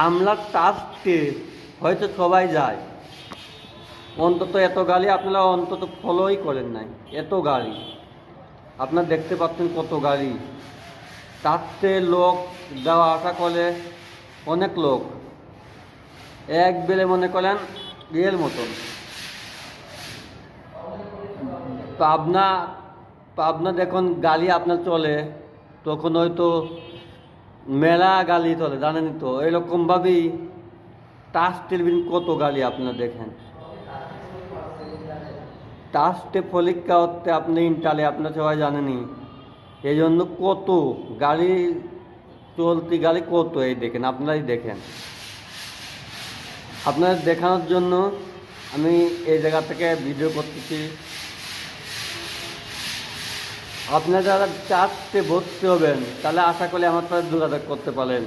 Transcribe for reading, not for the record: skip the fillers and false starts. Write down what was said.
আমলার টাস্কে হয়তো সবাই যায়, অন্তত এত গাড়ি আপনারা অন্তত ফলোই করেন নাই। এত গাড়ি আপনারা দেখতে পাচ্ছেন, কত গাড়ি, চারটে লোক যাওয়া আসা করে, অনেক লোক এক বেলে মনে করেন ইয়ের মতন। পাবনা পাবনা দেখুন গাড়ি আপনার চলে, তখন হয়তো মেলা গাড়ি চলে, জানেন তো। এরকমভাবেই টাচ টেলিভিশন কত গাড়ি আপনার দেখেন, টাচটে পরীক্ষা হচ্ছে আপনি ইন্টালে, আপনার সবাই জানেনই। এই জন্য কত গাড়ি, চলতি গাড়ি কত, এই দেখেন, আপনারাই দেখেন। আপনাদের দেখানোর জন্য আমি এই জায়গা থেকে ভিডিও করতেছি। আপনারা যারা চার্জে ভর্তি হবেন, তাহলে আশা করি আমার সাথে যোগাযোগ করতে পারেন।